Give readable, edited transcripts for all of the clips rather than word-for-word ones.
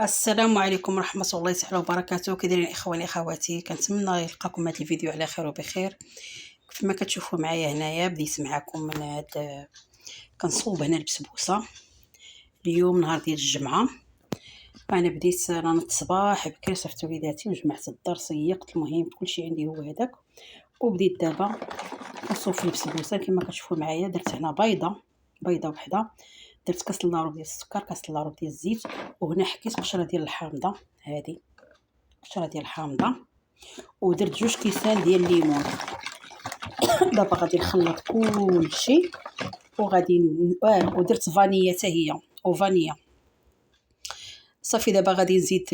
السلام عليكم ورحمة الله تعالى وبركاته. كي دايرين اخواني اخواتي؟ كنتمنى يلقاكم هذا الفيديو على خير وبخير. كيف ما كتشوفوا معايا هنايا بديت معكم من هاد كنصوب هنا البسبوسه. اليوم نهار ديال الجمعه، انا بديت راه الصباح بكري صفت وليداتي وجمعت الدار صيقت، المهم كلشي عندي هو هذاك. وبديت دابا نصوب في البسبوسه كما كتشوفوا معايا. درت هنا بيضه وحده، درت كاس لاروب ديال السكر، كاس لاروب ديال الزيت، وهنا حكيت قشره ديال الحامضه، هذه قشره ديال الحامضه، ودرت 2 كيسان ديال الليمون. دابا غادي نخلط كلشي وغادي ودرت فانيا حتى هي وفانيا. صافي دابا غادي نزيد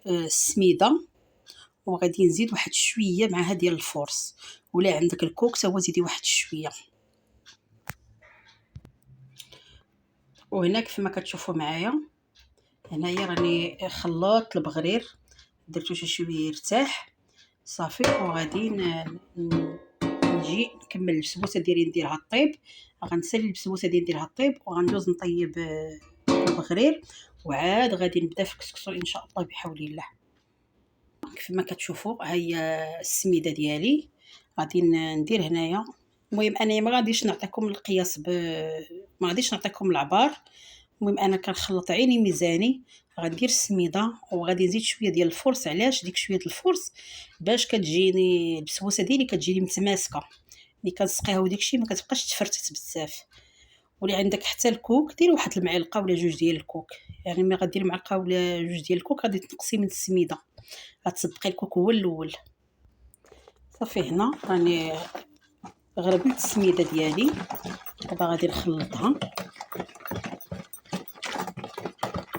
السميده، وغادي نزيد واحد شويه معها ديال الفورس، ولا عندك الكوك تا هو زيدي واحد شويه. وهنا كيف ما كتشوفوا معايا هنايا راني خلطت البغرير، درتو شي شويه يرتاح صافي. وغادي نجي نكمل البسبوسه ديالي نديرها طيب. غنسالي البسبوسه ديالي نديرها طيب، وغندوز نطيب البغرير، وعاد غادي نبدا في الكسكسو ان شاء الله بحول الله. كيف ما كتشوفوا ها هي السميده ديالي غادي ندير هنايا. المهم انا ما غاديش نعطيكم القياس ما غاديش نعطيكم العبار. المهم انا كنخلط عيني ميزاني. غندير السميده وغادي نزيد شويه ديال الفرص. علاش ديك شويه الفرص؟ باش كتجيني البسبوسه ديالي كتجيني متماسكه، ملي كنسقيها وداكشي ما كتبقاش تفرتت بزاف. واللي عندك حتى الكوك دير واحد المعلقه ولا 2 ديال الكوك، يعني ملي غدير معلقه ولا 2 ديال الكوك غادي تنقصي من السميده، غتصدقي الكوك هو الاول. صافي هنا راني غربلت السميده ديالي، دابا غادي نخلطها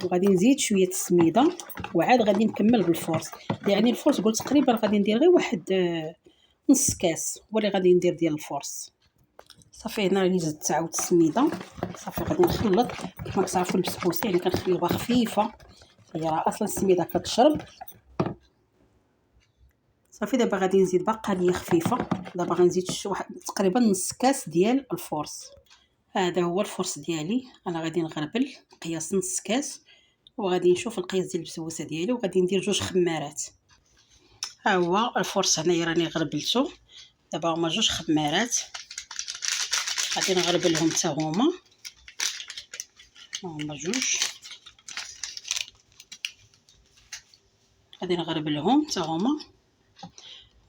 وغادي نزيد شويه السميده، وعاد غادي نكمل بالفورس. يعني الفورس قلت تقريبا غادي ندير غير واحد نص كاس هو اللي غادي ندير ديال الفورس. صافي هنا راني زدت عاود السميده. صافي غادي نخلط. كما كتعرفوا البسبوسه يعني كنخليوها خفيفه، هي راه اصلا السميده كتشرب. صافي دابا غادي نزيد باقا ليا خفيفه. دابا غنزيد واحد تقريبا نص كاس ديال الفورس. هذا هو الفرص ديالي، انا غادي نغربل قياس نص كاس، وغادي نشوف القياس ديال البسبوسه ديالي، وغادي ندير 2 خمارات. ها هو الفرص هنايا راني غربلته. دابا هما 2 خمارات غادي نغربلهم حتى هما 2. غادي نغربلهم حتى هما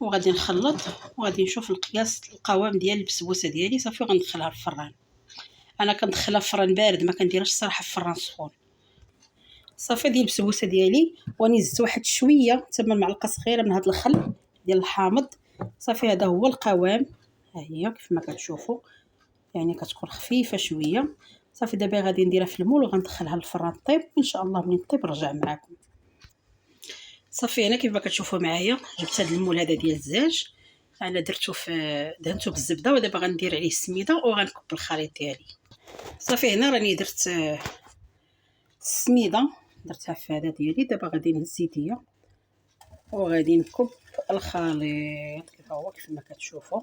وغادي نخلط، وغادي نشوف القياس القوام ديال البسبوسه ديالي. صافي وغندخلها للفران. انا كندخلها في فران بارد، ما كنديرهاش الصراحه في فران سخون. صافي ديال البسبوسه ديالي واني زدت واحد شويه تما معلقه صغيره من هذا الخل ديال الحامض. صافي هذا هو القوام، ها هي كيف ما كتشوفوا يعني كتكون خفيفه شويه. صافي دابا غادي نديرها في المول وغندخلها للفران طيب، ان شاء الله ملي طيب نرجع معكم. صافي هنا كيف ما كتشوفوا معايا جبت هذا المول هذا ديال الزاج، انا درتو في دهنتو بالزبده، ودابا غندير عليه السميده وغنكب الخليط ديالي. صافي هنا راني درت السميده درتها في هذا ديالي. دابا غادي نزيد هي وغادي نكب الخليط كيف هو كيف ما كتشوفوا.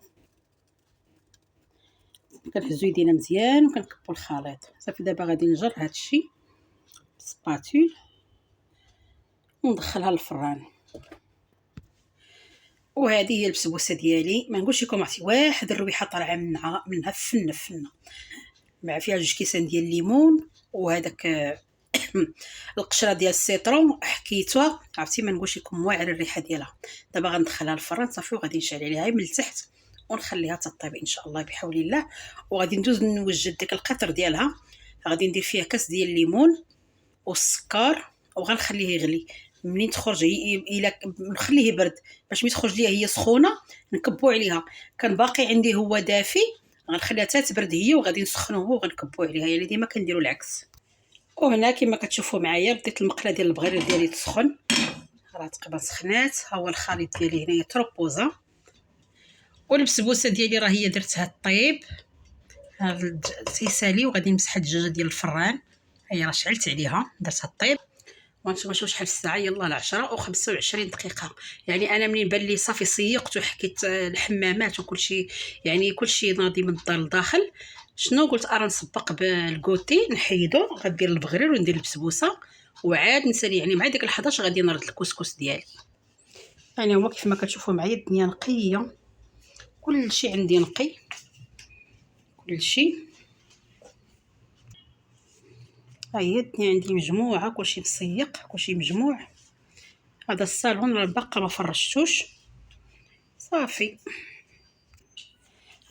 كنهزو يدينا مزيان وكنكبوا الخليط. صافي دابا غادي نجر هادشي بالسباتول وندخلها للفران. وهذه هي البسبوسه ديالي. ما نقولش لكم عرفتي واحد الرويحه طالعه منها فنه مع فيها 2 كيسان ديال الليمون وهذاك القشره ديال السيترون حكيتها عرفتي. ما نقولش لكم واعر الريحه ديالها. دابا غندخلها للفران صافي وغادي نشعل عليها من التحت ونخليها تطيب ان شاء الله بحول الله. وغادي ندوز نوجد ديك القطر ديالها. غادي ندير فيها كاس ديال الليمون والسكر وغنخليه يغلي. منين تخرج الى نخليه يبرد باش ملي تخرج ليا هي سخونه نكبو عليها. كان باقي عندي هو دافي غنخليها حتى تبرد هي وغادي نسخنوه وغنكبو عليها، يعني ديما كنديروا العكس. وهنا كما كتشوفوا معايا بديت المقله ديال البغرير ديالي تسخن، راه تقريبا سخنات. ها هو الخليط ديالي هنايا تروبوزا. والبسبوسه ديالي راه هي درتها طيب هاد تيسالي، وغادي نمسح الدجاجه ديال الفران. هي راه شعلت عليها درتها طيب. وانتم شوفوا شحال الساعه، يلاه 10:25 دقيقه. يعني انا منين بان لي صافي سيقت وحكيت الحمامات وكلشي، يعني كلشي ناضي من الدار لداخل، شنو قلت ارا نسبق بالكوتي نحيدو. غندير البغرير وندير البسبوسه وعاد نسالي يعني مع ديك 11 غادي نرد الكسكس ديالي. يعني هو كيف ما كتشوفوا معايا الدنيا نقيه، كلشي عندي نقي، كلشي. ها هي الدنيا عندي مجموعه، كلشي مسيق، كلشي مجموع. هذا الصالون راه باقا ما فرشتوش صافي.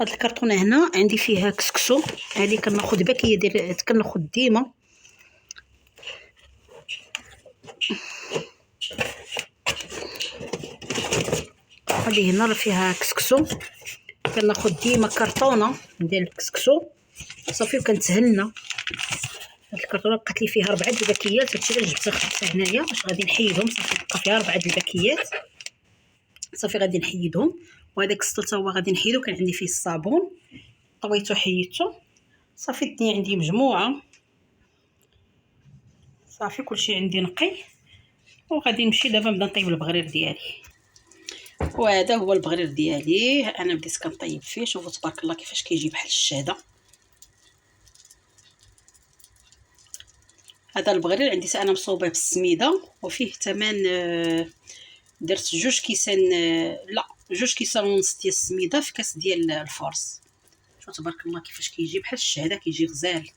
هاد الكرتونه هنا عندي فيها كسكسو، هذه كناخذ باكيه ديال كناخذ ديما. هذه هنا راه فيها كسكسو، كناخذ ديما كرتونه ديال الكسكسو صافي وكنتهنى. هاد الكرتونه بقات لي فيها 4 الباكيات، هادشي علاش جبتها خدتها هنايا باش غادي نحيدهم. صافي بقى فيها 4 الباكيات صافي غادي نحيدهم. وهذاك السطل حتى هو غادي نحيدو، كان عندي فيه الصابون طويتو حيدتو صافي. الدنيا عندي مجموعه صافي، كلشي عندي نقي. وغادي نمشي دابا نبدا نطيب البغرير ديالي. وهذا هو البغرير ديالي، انا بديت كنطيب فيه. شوفوا تبارك الله كيفاش كيجي بحال الشهده. هذا البغرير عندي انا مصوبه بالسميده، وفيه ثمن درت 2 كيسان، لا 2 كيسان ونص ديال السميده في كاس ديال الفرص. شوفوا تبارك الله كيفاش كيجي بحال الشهده، كيجي غزال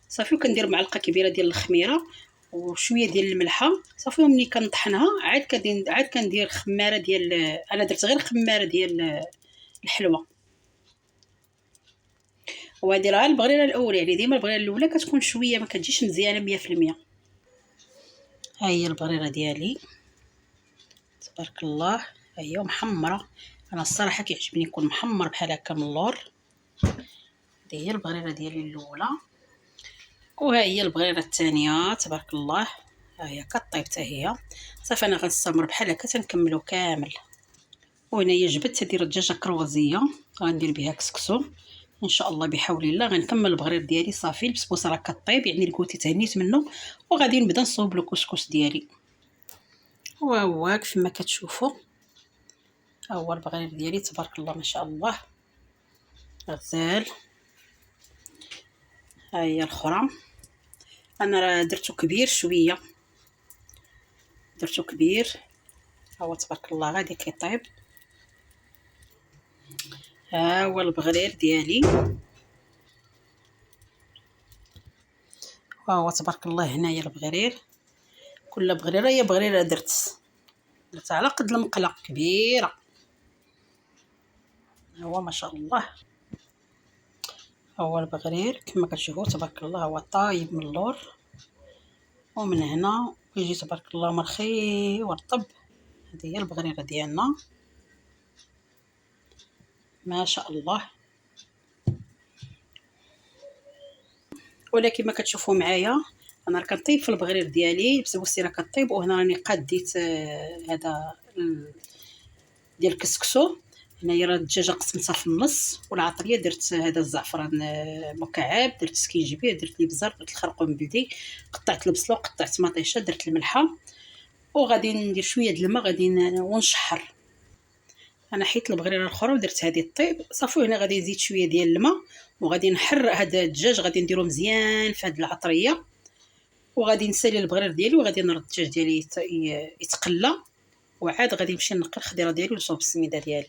صافي. وكندير معلقه كبيره ديال الخميره وشويه ديال الملحه صافي. ومني كنطحنها عاد كندير خماره ديال، انا درت غير خماره ديال الحلوه. وهذه راه البغريره الاولى، يعني ديما البغريره الاولى كتكون شويه ما كتجيش مزيانه 100%. ها هي البغريره ديالي تبارك الله، ها هي محمره. انا الصراحه كيعجبني يكون محمر بحال هكا من اللور. هذه هي البغريره ديالي الاولى، وها هي البغريره الثانيه تبارك الله. ها هي كطيب حتى هي صافي. انا غنستمر بحال هكا تنكملو كامل. وهنايا جبت هذه الدجاجه كروازيه غندير بها كسكسو ان شاء الله بحول الله. غنكمل البغرير ديالي صافي. البسبوسه راه كطيب يعني الكوتي تهنيت منه، وغادي نبدا نصوب الكسكس ديالي. وهو كيف ما كتشوفوا ها هو البغرير ديالي تبارك الله ما شاء الله غزال. ها هي الاخرى، انا راه درتو كبير شويه، درتو كبير. ها هو تبارك الله غادي كيطيب. ها هو البغرير ديالي، ها هو تبارك الله. هنايا البغرير، كل بغريره هي بغريره درت على قد المقله كبيره. هو ما شاء الله هو البغرير كما كتشوفوا تبارك الله. هو طايب من اللور ومن هنا يجي تبارك الله مرخي ورطب. هذه هي البغريره ديالنا ما شاء الله. ولكن ما كتشوفوا معايا انا راه كنطيب في البغرير ديالي، البسبوسه راه كطيب. وهنا راني قاديت هذا ديال الكسكسو. هنايا راه الدجاجه قسمتها في النص، والعطريه درت هذا الزعفران مكعب، درت سكينجبير، درت الابزار، درت الخرقوم بلدي، قطعت البصله وقطعت مطيشه، درت الملحه. وغادي ندير شويه د الماء غادي ونشحر. انا حيت البغريره الاخرى ودرت هذه الطيب صافي. هنا غادي نزيد شويه ديال الماء وغادي نحرق هذا الدجاج، غادي نديرو مزيان في هذه العطريه. وغادي نسالي البغرير ديالي وغادي نرد الدجاج ديالي يتقلى. وعاد غادي نمشي نقي الخضيره ديالي ونصوب السميده ديالي.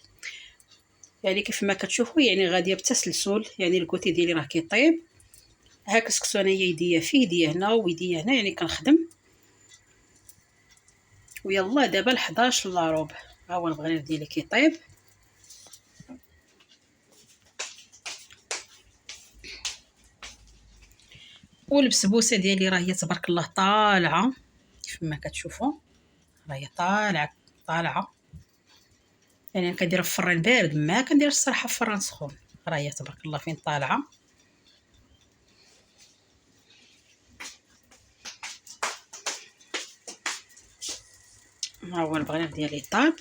يعني كيف ما كتشوفوا يعني غاديه بتسلسل، يعني الكوتي ديالي راه كيطيب. ها كسكسو انايا يديا فيه، يديا هنا ويديا هنا، يعني كنخدم. ويلا دابا 11 الا ربع ها هو البغرير ديالي كيطيب. والبسبوسه ديالي راه هي تبارك الله طالعه كيف ما كتشوفوا، راه هي طالعه. يعني انا كنديرها في فران بارد، ما كنديرش الصراحه في فران سخون. راه هي تبارك الله فين طالعه. ها هو البغرير ديالي طاب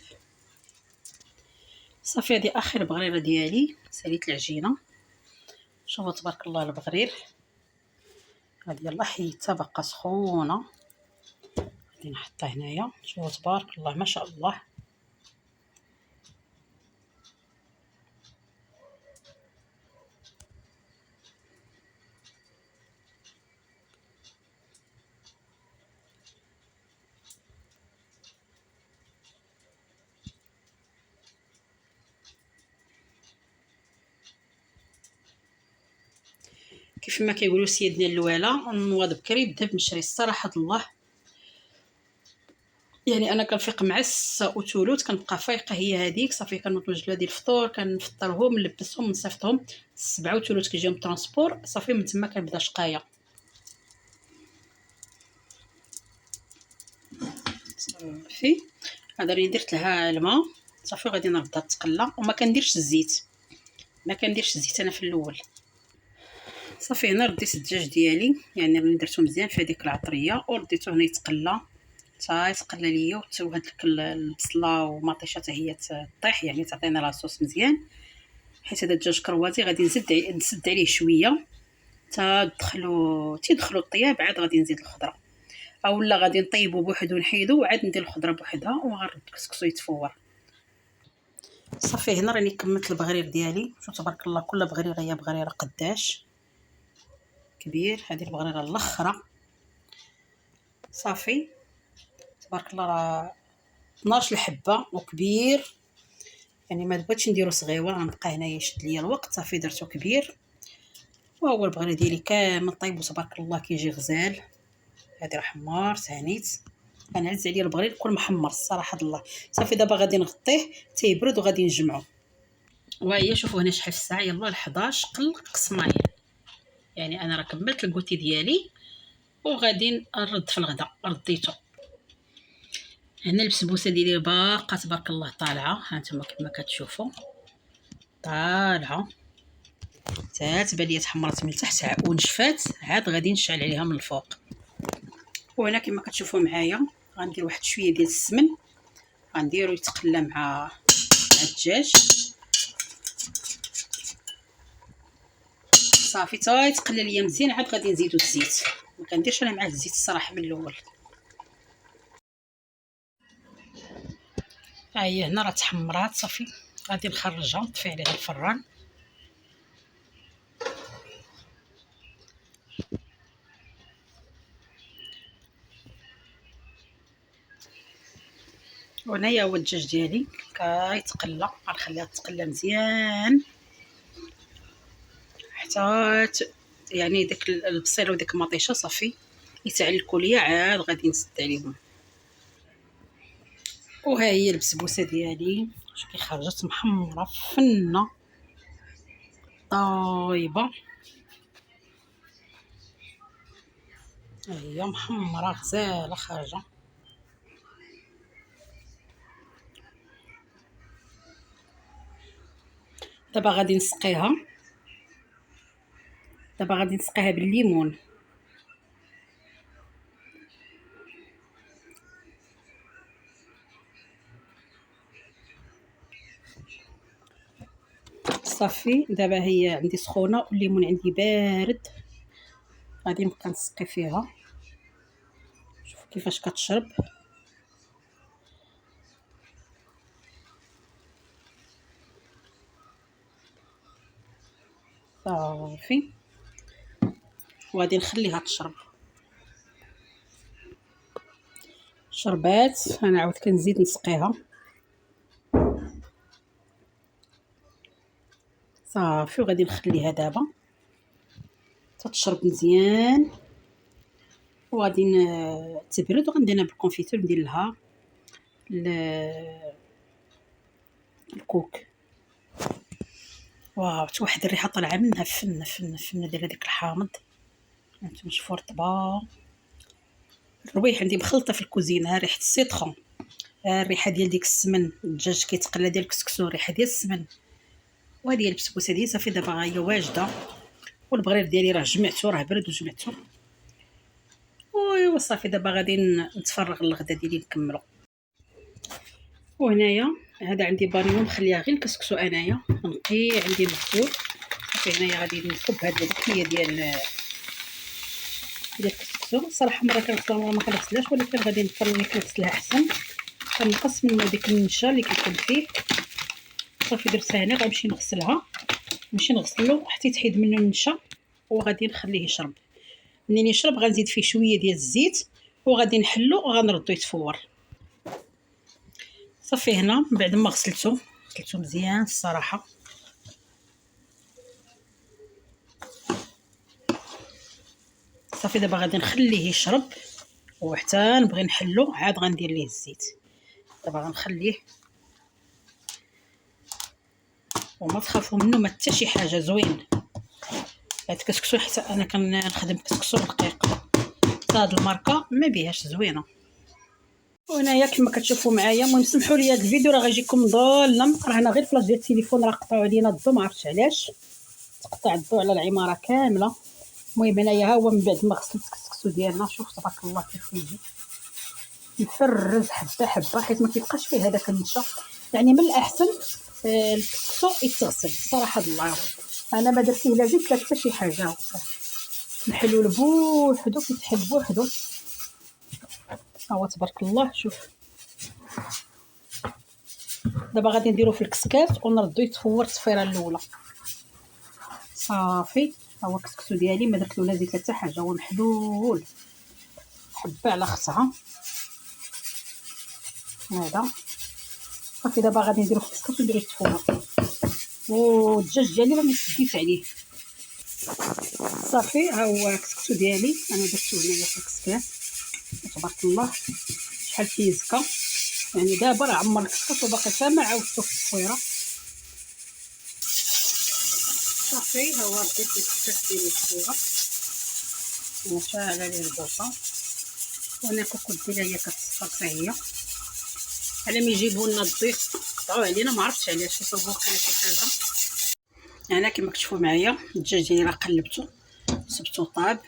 صافي. هذه اخر بغريره ديالي، ساليت العجينه. شوفوا تبارك الله البغرير. هذه يلاه حيدتها باقا سخونه، غادي نحطها هنايا. شوفوا تبارك الله ما شاء الله. كيف ما كيقولوا سيدنا الوالا، النواض بكري بدا بمشري. الصراحه الله يعني انا كنفيق مع 6 وثلث، كنبقى فايقه هي هذيك صافي. كنوض نوجد هادي الفطور، كنفطرهم نلبسهم نصيفطهم. 7 وثلث كيجيهم ترونسبور صافي، من تما كنبدا شقايه. صافي هذا اللي درت لها الماء صافي، غادي نردها تقلى. وما كنديرش الزيت، ما كنديرش الزيت انا في الاول. صافي هنا رديت الدجاج ديالي، يعني راني درتو مزيان في هذيك العطريه ورديتو هنا يتقلى حتى يتقلى ليا. وهاد البصله ومطيشه حتى هي تطيح، يعني تعطينا لاصوص مزيان. حيت هذا الدجاج كرواتي غادي نسد عليه شويه حتى تيدخلوا الطياب، عاد غادي نزيد الخضره، اولا غادي نطيبو بوحدو ونحيدو وعاد ندير الخضره بوحدها وغنرد الكسكسو يتفور. صافي هنا راني كملت البغرير ديالي. شوف تبارك الله، كل بغريره هي بغريره قداش كبير. هذه البغريره الاخرى صافي تبارك الله راه 12 الحبه وكبير، يعني ما بغيتش نديرو صغيور غنبقى هنايا يشد ليا الوقت. صافي درتو كبير وهو البغرير ديالي كامل طيب وتبارك الله كيجي غزال. هذه راه حمار سانيت، انا عز عليا البغرير كل محمر الصراحه الله. صافي دابا غادي نغطيه تيبرد وغادي نجمعو. وهي شوفوا هنا شحال الساعه، يلاه 11 قل قسمايه. يعني انا راه كملت الكوتي ديالي وغادي نرد في الغدا. رديته هنا البسبوسه ديالي باقا تبارك الله طالعه، ها نتوما كما كتشوفوا طالعه حتى تبان ليا تحمرت من تحت ونشفات، عاد غادي نشعل عليها من الفوق. وهنا كما كتشوفوا معايا غندير واحد شويه ديال السمن، غنديرو يتقلى مع الدجاج صافي تا يتقلى ليا مزيان. عاد غادي نزيدو الزيت، ما كنديرش انا معاه الزيت الصراحه من الاول. ها هي هنا راه تحمرات صافي، غادي نخرجها نطفي عليها الفران. وهنايا هو الدجاج ديالي كيتقلى، غنخليها تقلى مزيان حتى يعني داك البصيله وديك المطيشه صافي يتعلكوا ليا، عاد غادي نسد عليهم. وها هي البسبوسه ديالي شوفي خرجت محمره فنه طايبه، ها هي محمره غزاله خارجه. دابا غادي نسقيها، دابا غادي نسقيها بالليمون. صافي دابا هي عندي سخونه والليمون عندي بارد، غادي نبقى نسقي فيها. شوفوا كيفاش كتشرب صافي، وغادي نخليها تشرب. شربات انا عاود كنزيد نسقيها صافي، وغادي نخليها دابا تتشرب مزيان وغادي تبرد وغندير لها بالكونفيتور، ندير لها الكوك. واو واحد الريحه طالعه منها فن فن فن ديال هذاك الحامض. انتم شوفوا رطبه الروايح عندي مخلطه في الكوزينه، ريحه السيترون، الريحه ديال ديك السمن، الدجاج كيتقلى ديال الكسكسو، الريحه ديال السمن. وهذه هي البسبوسه ديالي صافي دابا هي واجده. والبغرير ديالي راه جمعته، راه برد وجمعته. وصافي دابا غادي نتفرغ للغدا ديالي نكملو. وهنايا هذا عندي بانيو مخليها غير الكسكسو انايا نقي عندي مغسول. صافي هنايا غادي نكب هاد البكيه ديال الكسكسو. صراحه مره كنغسلها مره ما كنغسلهاش، ولكن غادي نضطر نغسلها احسن. كنقص من ديك النشا اللي كيكون فيه. صافي درتها هنا غنمشي نغسلها، نمشي نغسلو حتى يتحيد منه النشا وغادي نخليه يشرب. منين يشرب غنزيد فيه شويه ديال الزيت وغادي نحلو وغنردو يتفور. صافي هنا بعد ما غسلته مزيان الصراحه صافي دابا غادي نخليه يشرب، وحتى نبغي نحلو عاد غندير ليه الزيت. دابا غنخليه، وما تخافوا منه ما حتى شي حاجه، زوين هاد الكسكسو حيت انا كنخدم كسكسو رقيق، هاد الماركه ما بيهاش زوينه. وهنايا كما كتشوفوا معايا، المهم سمحوا لي هذا الفيديو راه غيجيكم ظالم، راه هنا غير فلاش ديال التليفون راه قطعوا علينا الضو، ما عرفتش علاش تقطع الضو على العماره كامله. المهم هنايا ها هو من بعد ما غسلت الكسكسو ديالنا، شوف تبارك الله كيف كيجي مفرز حبه حبه، حيت ما كيبقاش فيه هذاك النشا. يعني من الاحسن الكسكسو يتغسل صراحه الله. انا ما درت ليه لا زيت لا حتى شي حاجه، محلول بوحدو كيتحل بوحدو. ها هو تبارك الله. شوف دابا غادي نديرو في الكسكاس ونردو يتفور التصفيره الاولى. صافي ها هو الكسكسو ديالي ما درت له لا زيت لا حتى حاجه، هو محلول حبه على اختها هذا. صافي دابا غادي نديرو في الكسكاس ونديرو يتفور، والدجاج ديالي راني شديت عليه. صافي ها هو الكسكسو ديالي انا درتو هنايا في الكسكاس، تبارك الله شحال فيه زكا. يعني دابا راه عمر الكسكس وباقي حتى ما عاودتو في التصويره. صافي ها هو رديت الكسكس ديالي التصويره وشاعله ليه البوطه، وانا الكوكوط ديالها هي كتصفر حتى هي. على ما يجيبوا لنا الضيف قطعوه علينا، ما عرفتش علاش، يصوبوا وقيلا شي حاجه. انا كما كتشوفوا معايا الدجاج ديالي راه قلبته صبتو طاب.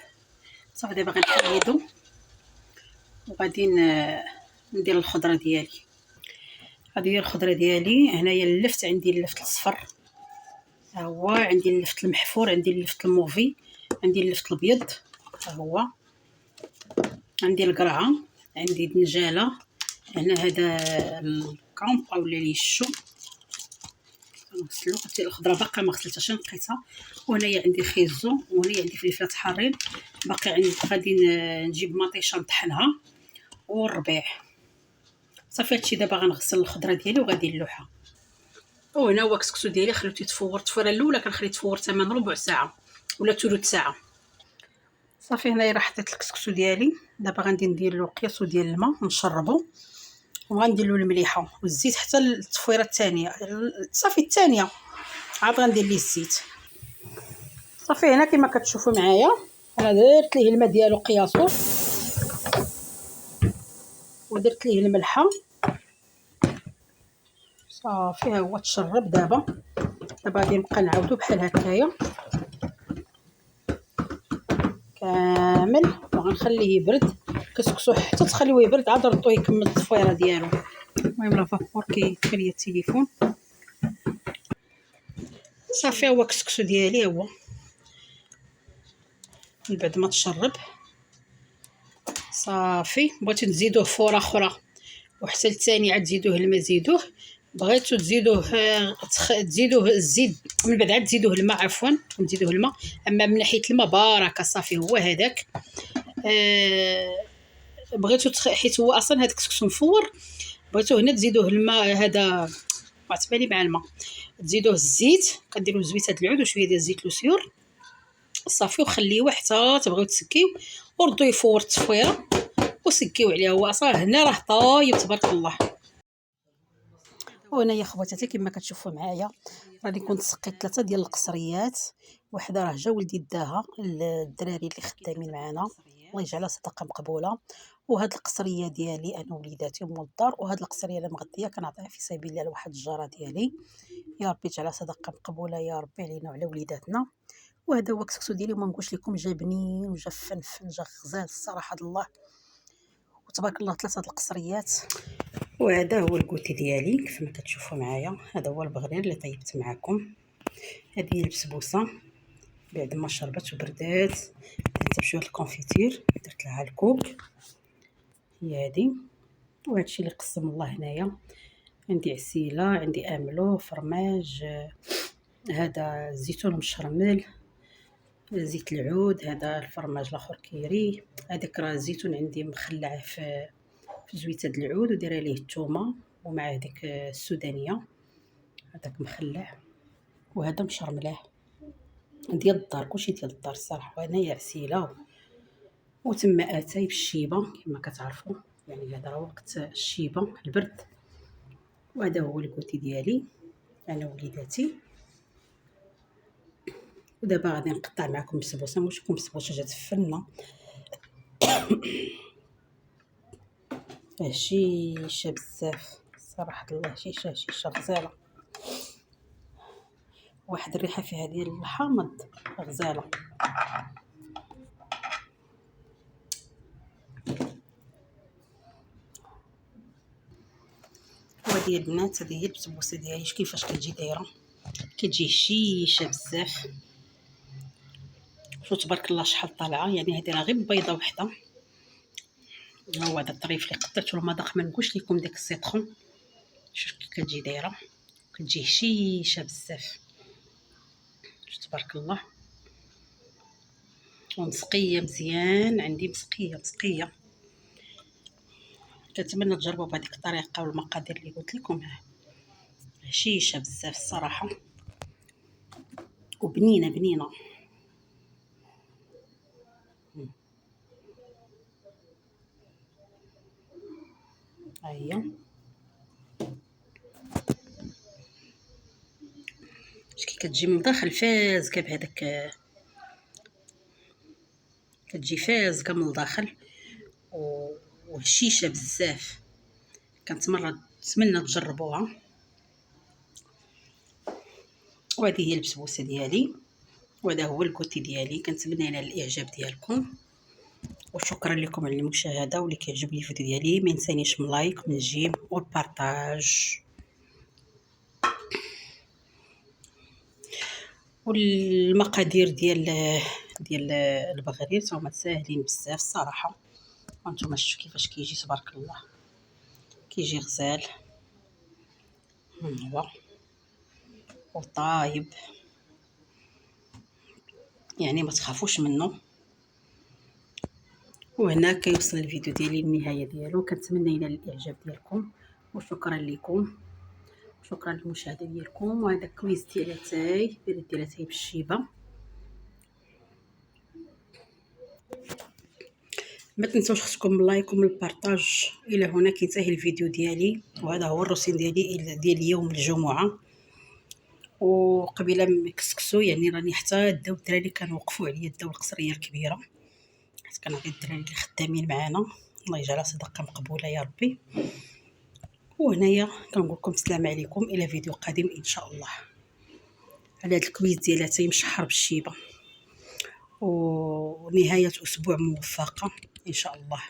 صافي دابا غنحيدو وغادي ندير الخضره ديالي. هذه هي الخضره ديالي. هنايا اللفت، عندي اللفت الصفر، ها هو عندي اللفت المحفور، عندي اللفت الموفي، عندي اللفت الابيض، ها هو عندي القرعه، عندي دنجاله هنا، هذا الكامب اولا ليشو غسلو. حتى الخضره باقا ما غسلتهاش نقيتها. وهنايا عندي خيزو، وهنايا عندي فلفلات حارين باقي عندي. غادي نجيب مطيشه نطحنها والربيع. صافي هادشي دابا غنغسل الخضره ديالي وغادي نلوحها. وهنا هو الكسكسو ديالي خليته يتفور التفويره الاولى، كنخليه يتفور تما ربع ساعه ولا ثلث ساعه. صافي هنايا راه حطيت الكسكسو ديالي، دابا غندي ندير له قياس ديال الماء نشربو، وغندير له المليحه والزيت حتى التفويره الثانيه. صافي الثانيه عاد غندير ليه الزيت. صافي هنا كما كتشوفوا معايا انا درت ليه الماء ديالو قياسو، ودرت ليه الملحه. صافي ها هو تشرب. دابا غادي نبقى نعاودو بحال هكايا كامل، وغنخليه يبرد كسكسو حتى تخليوه يبرد عاد ردوه يكمل التصفيره ديالو. المهم لا فابور كيطفي ليا التليفون. صافي هو كسكسو ديالي هو من بعد ما تشرب. صافي بغيتو تزيدوه فوره اخرى وحتى الثاني عاد تزيدوه الماء، زيدوه. بغيتو تزيدوه تزيدوه الزيت من بعد عاد تزيدوه الماء، عفوا تزيدوه الماء. اما من ناحيه الماء بركه. صافي هو هذاك. بغيتو حيت هو اصلا هذاك الكسكسو مفور، بغيتو هنا تزيدوه الماء هذا عتبالي مع الماء، تزيدوه الزيت، كديروا زويته العود وشويه ديال زيت لوسيور. صافي وخليوه حتى تبغيو تسكيو وردوا يفور التصفيره وسكيو عليه. هو اصلا هنا راه طايب تبارك الله. وهنايا خواتاتي كما كتشوفوا معايا راني كنت سقيت 3 ديال القصريات، وحده راه جا ولدي داها الدراري اللي خدامين معنا، الله يجعلها صدقه مقبوله. وهاد القصريه ديالي انا وليداتي ام الدار، وهاد القصريه اللي مغطيه كنعطيها في سبيل الله لواحد الجاره ديالي، يا ربي يجعلها صدقه مقبوله يا ربي علينا وعلى وليداتنا. وهذا هو الكسكسو ديالي، ما نقولش لكم جا بنين وجا فنفن جا غزال الصراحه الله وتبارك الله. 3 القصريات. وهذا هو الكوتي ديالي كيف ما كتشوفوا معايا، هذا هو البغرير اللي طيبت معكم. هذه هي البسبوسه بعد ما شربت وبردات، درت بشويه الكونفيتير درت لها الكوك، هي هذه. وهذا الشيء اللي قسم الله هنايا، عندي عسيله، عندي املو، فرماج، هذا الزيتون مشرمل، زيت العود، هذا الفرماج الاخر كيري، هذاك راه الزيتون عندي مخلع في زويته العود ودايره ليه الثومه ومع هذيك السودانيه، هذاك مخلع. وهذا مشرملاه ديال الدار، كلشي ديال الدار الصراحه. وهنايا عسيله وتم اتاي بالشيبه كما كتعرفوا، يعني هذا راه وقت الشيبه البرد. وهذا هو الكوتي ديالي انا وليداتي. ودابا غادي نقطع معكم السبوسه، نوريكم السبوسه جات فنه هشيشه بزاف صراحه الله، هشيشه غزاله، واحد الريحه فيها ديال الحامض غزاله. وهذه البنات هذه هي البسبوسه ديالي كيفاش كتجي دايره، كتجي هشيشه بزاف. شوف تبارك الله شحال طالعه، يعني هذه راه غير بيضه وحده. هو هذا الطريف اللي قطعته المذاق، ما نقولش لكم داك السيترون. شوف كي كتجي دايره، كتجي هشيشه بزاف. شوف تبارك الله، ومسقيه مزيان، عندي مسقيه. كنتمنى تجربوا بهذيك الطريقه والمقادير اللي قلت لكم. هشيشه بزاف الصراحه، وبنينه. ها هي كي كتجي من الداخل فازكه بهذاك، كتجي فازكه من الداخل وهشيشه بزاف. نتمنى تجربوها. وهذه هي البسبوسه ديالي، وهذا هو الكوتي ديالي. كنتمنى ينال الاعجاب ديالكم، وشكرا لكم على المشاهده. واللي كيعجبني الفيديو ديالي ما ينسانيش من لايك من الجيم والبارطاج. والمقادير ديال البغرير هما ساهلين بزاف الصراحه. وانتم شفتوا كيفاش كيجي تبارك الله، كيجي غزال هو وطايب، يعني ما تخافوش منه. وهنا كيوصل الفيديو ديالي للنهايه ديالو. كنتمنى ينال الاعجاب ديالكم، وشكرا لكم، شكرا للمشاهده ديالكم. وهذا كويس ديال اتاي، ديال اتاي بالشيبه. ما تنسوش خصكم اللايك ومن البارطاج. الى هنا كينتهي الفيديو ديالي، وهذا هو الروسين ديالي ديال يوم الجمعه. وقبيله مكسكسو، يعني راني حتى داو الدراري كانوا وقفوا عليا، داو القصريه الكبيره، حيت كنعطي الدراري اللي خدامين معانا. الله يجعلها صدقه مقبوله يا ربي. وهنايا كنقول لكم السلام عليكم، الى فيديو قادم ان شاء الله على هذا الكويز ديال اتاي مشحر بالشيبه. ونهايه اسبوع موفقه ان شاء الله.